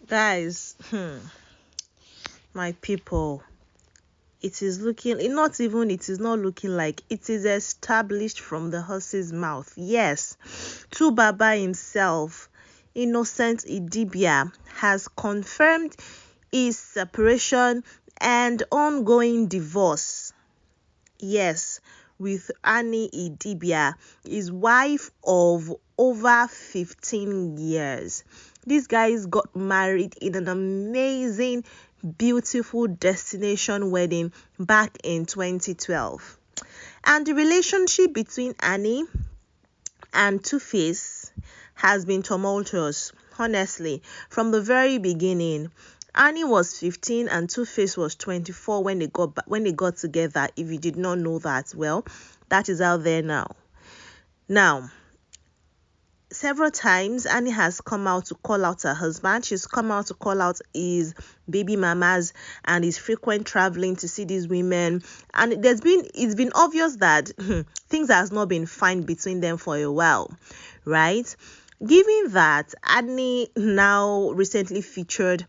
Guys, my people, it is not looking like it is established from the horse's mouth. Yes, Baba himself, Innocent Idibia, has confirmed his separation and ongoing divorce. Yes, with Annie Idibia, his wife of over 15 years. These guys got married in an amazing, beautiful destination wedding back in 2012. And the relationship between Annie and 2Face has been tumultuous, honestly, from the very beginning. Annie was 15 and 2Face was 24 when they got together. If you did not know that, well, that is out there now. Now, several times Annie has come out to call out her husband. She's come out to call out his baby mamas and his frequent traveling to see these women. And it's been obvious that things has not been fine between them for a while, right? Given that Annie now recently featured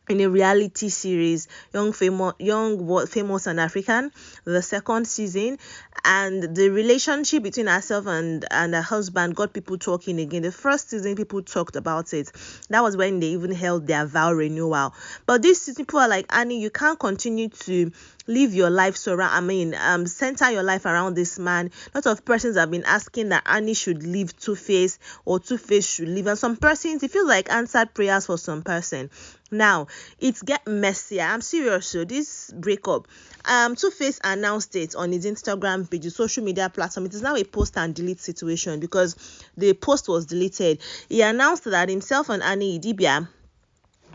in a reality series, Young, Famous and African, the second season, and the relationship between herself and her husband got people talking again. The first season, people talked about it. That was when they even held their vow renewal. But this season, people are like, Annie, you can't continue to live your life center your life around this man. A lot of persons have been asking that Annie should leave 2Face or 2Face should leave, and some persons, it feels like answered prayers for some person. Now it's get messier. I'm serious. So this breakup, 2Face announced it on his Instagram page, his social media platform. It is now a post and delete situation because the post was deleted. He announced that himself and Annie Idibia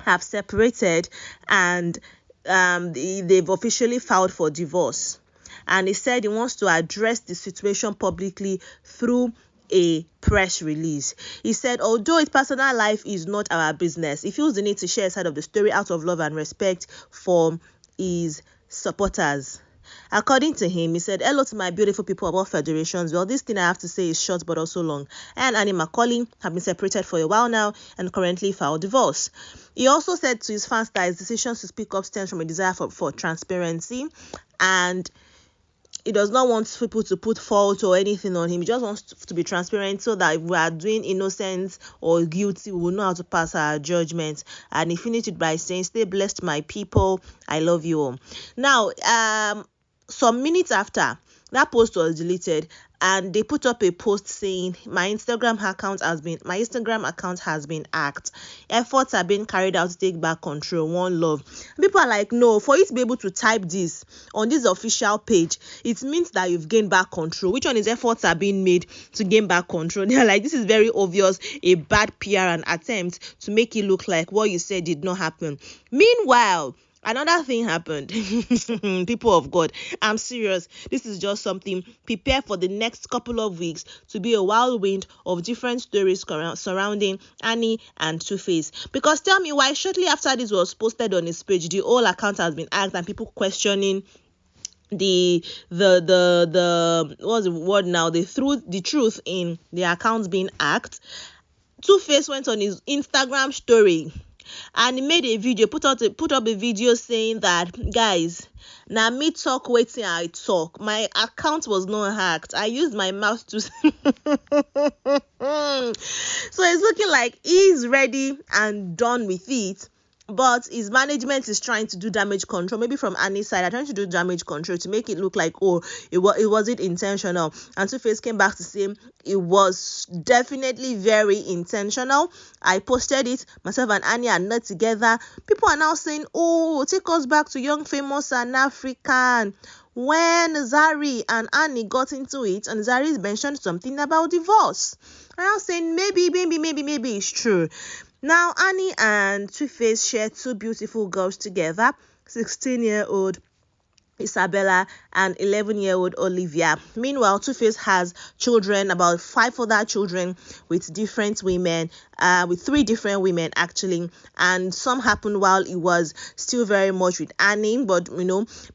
have separated and they've officially filed for divorce. And he said he wants to address the situation publicly through a press release. He said, although his personal life is not our business, he feels the need to share a side of the story out of love and respect for his supporters. According to him, he said, hello to my beautiful people of all federations. Well, this thing I have to say is short but also long. I and Annie Macaulay have been separated for a while now and currently filed divorce. He also said to his fans that his decision to speak up stems from a desire for transparency, and he does not want people to put fault or anything on him. He just wants to be transparent so that if we are doing innocent or guilty, we will know how to pass our judgment. And he finished it by saying, stay blessed, my people. I love you all. Now, some minutes after that post was deleted, and they put up a post saying my Instagram account has been hacked. Efforts are being carried out to take back control. One love. People are like, no, for you to be able to type this on this official page, it means that you've gained back control. Which one is efforts are being made to gain back control? They're like, this is very obvious, a bad PR and attempt to make it look like what you said did not happen. Meanwhile, another thing happened. People of God, I'm serious. This is just something. Prepare for the next couple of weeks to be a whirlwind of different stories surrounding Annie and 2Face. Because tell me why shortly after this was posted on his page, the whole account has been hacked and people questioning the what's the word now? The truth in the accounts being hacked. 2Face went on his Instagram story and he made a video, put up a video saying that, guys, now me talk waiting I talk. My account was not hacked. I used my mouth to so it's looking like he's ready and done with it. But his management is trying to do damage control, maybe from Annie's side. They're trying to do damage control to make it look like, oh, it wasn't intentional. And 2Face came back to say it was definitely very intentional. I posted it. Myself and Annie are not together. People are now saying, oh, take us back to Young, Famous and African. When Zari and Annie got into it, and Zari mentioned something about divorce. I'm now saying maybe it's true. Now, Annie and 2Face share two beautiful girls together, 16-year-old Isabella and 11-year-old Olivia. Meanwhile, 2Face has children, about 5 other children with different women, with 3 different women actually, and some happened while he was still very much with Annie, but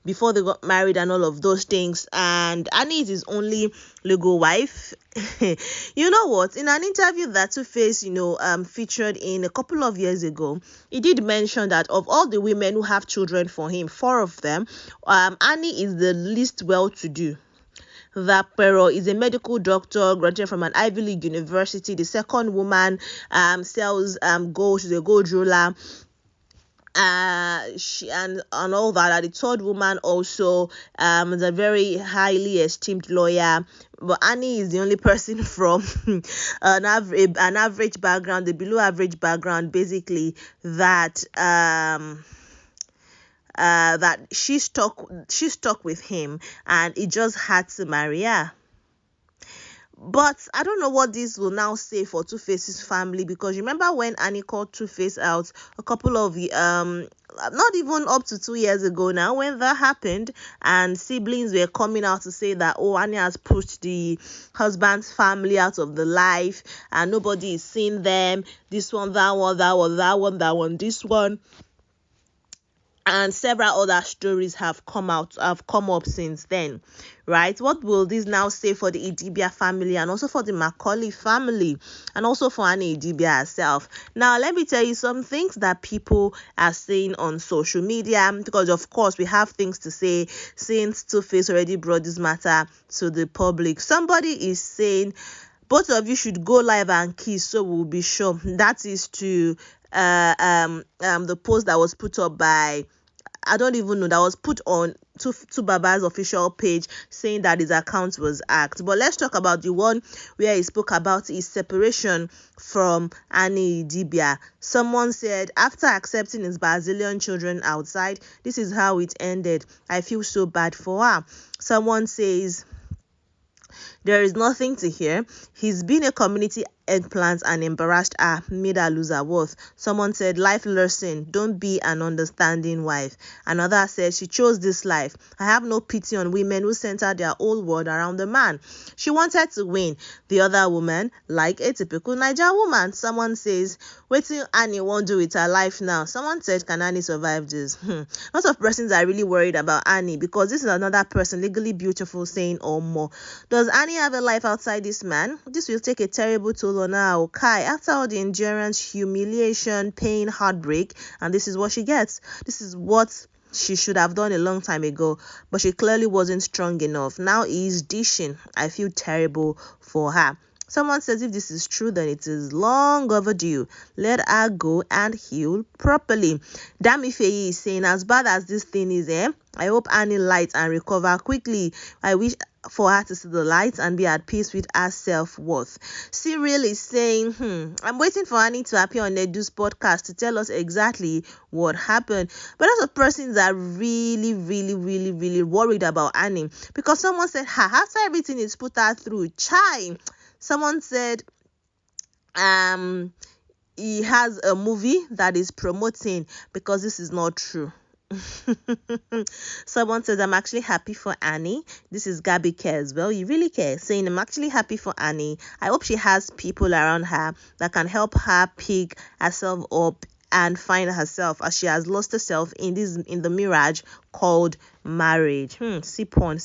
before they got married and all of those things. And Annie is his only legal wife. You know what? In an interview that 2Face, featured in a couple of years ago, he did mention that of all the women who have children for him, four of them, Annie is the least well-to-do. That Pero is a medical doctor graduated from an Ivy League university. The second woman sells gold. She's a gold ruler. She and all that. The third woman also is a very highly esteemed lawyer. But Annie is the only person from an average background, the below average background, basically, that that she stuck with him, and he just had to marry her. But I don't know what this will now say for 2Face's family, because remember when Annie called 2Face out a couple of not even up to 2 years ago now, when that happened, and siblings were coming out to say that, oh, Annie has pushed the husband's family out of the life and nobody is seeing them, this one, that one, this one. And several other stories have come up since then, right? What will this now say for the Idibia family, and also for the Macaulay family, and also for Annie Idibia herself? Now, let me tell you some things that people are saying on social media, because of course we have things to say since 2Face already brought this matter to the public. Somebody is saying both of you should go live and kiss, so we'll be sure. That is to the post that was put up by, I don't even know, that was put on to Baba's official page, saying that his account was hacked. But let's talk about the one where he spoke about his separation from Annie Idibia. Someone said, after accepting his Brazilian children outside, this is how it ended. I feel so bad for her. Someone says, there is nothing to hear. He's been a community eggplant and embarrassed her, made her lose her worth. Someone said, life lesson, don't be an understanding wife. Another said, she chose this life. I have no pity on women who center their whole world around the man. She wanted to win. The other woman, like a typical Niger woman. Someone says, wait till Annie won't do with her life now. Someone said, can Annie survive this? Lots of persons are really worried about Annie, because this is another person, legally beautiful, saying or more. Does Annie have a life outside this man? This will take a terrible toll on her. Okay, after all the endurance, humiliation, pain, heartbreak, and this is what she gets. This is what she should have done a long time ago, but she clearly wasn't strong enough. Now he's dishing. I feel terrible for her. Someone says, if this is true, then it is long overdue. Let her go and heal properly. Damifeyi is saying, as bad as this thing is, I hope Annie lights and recover quickly. I wish for her to see the light and be at peace with her self-worth. Cyril is saying, I'm waiting for Annie to appear on Edu's podcast to tell us exactly what happened. But lots of persons are really, really, really, really worried about Annie, because someone said, after everything is put her through, chai. Someone said he has a movie that is promoting, because this is not true. Someone says, I'm actually happy for Annie. This is Gabby Cares. Well, you really care. Saying, I'm actually happy for Annie. I hope she has people around her that can help her pick herself up and find herself, as she has lost herself in the mirage called marriage. See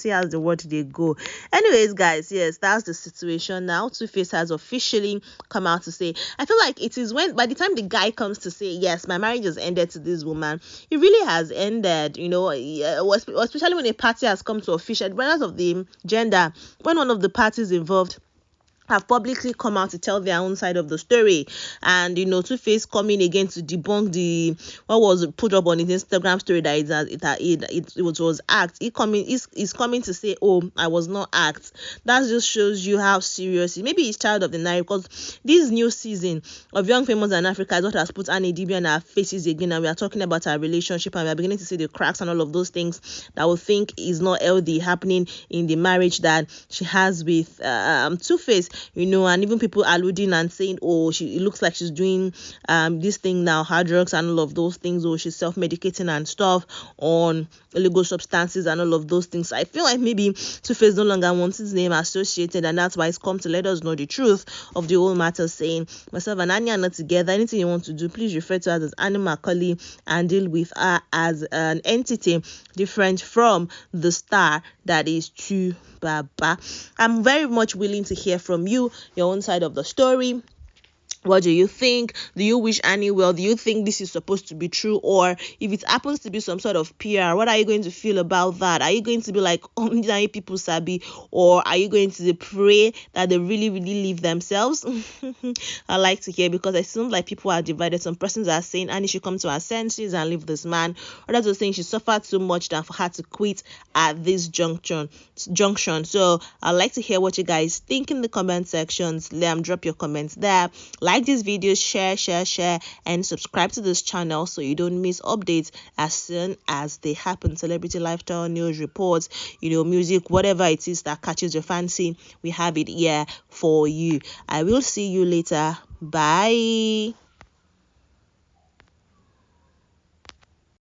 how the word they go. Anyways, guys, yes, that's the situation now. 2Face has officially come out to say, I feel like it is when, by the time the guy comes to say, yes, my marriage has ended to this woman, it really has ended, especially when a party has come to official, regardless of the gender, when one of the parties involved have publicly come out to tell their own side of the story. And 2Face coming again to debunk what was put up on his Instagram story, that it was act. He's coming to say, oh, I was not act. That just shows you how serious maybe he's child of the night, because this new season of Young Famous in Africa is what has put Annie Idibia in our faces again, and we are talking about our relationship, and we are beginning to see the cracks and all of those things that we think is not healthy happening in the marriage that she has with 2Face. And even people alluding and saying, oh, it looks like she's doing this thing now, hard drugs and all of those things, or she's self-medicating and stuff on illegal substances and all of those things. I feel like maybe 2Face no longer wants his name associated, and that's why he's come to let us know the truth of the whole matter, saying, myself and Annie are not together. Anything you want to do, please refer to her as Annie Macaulay and deal with her as an entity different from the star that is Baba. I'm very much willing to hear from you. you your own side of the story. What do you think? Do you wish Annie well? Do you think this is supposed to be true? Or if it happens to be some sort of PR, what are you going to feel about that? Are you going to be like, oh, people sabi? Or are you going to pray that they really, really leave themselves? I like to hear, because it seems like people are divided. Some persons are saying Annie should come to her senses and leave this man. Others are saying she suffered too much than for her to quit at this junction. So I'd like to hear what you guys think in the comment sections. Drop your comments there. Like this video, share, and subscribe to this channel so you don't miss updates as soon as they happen. Celebrity lifestyle, news reports, music, whatever it is that catches your fancy, we have it here for you. I will see you later. Bye.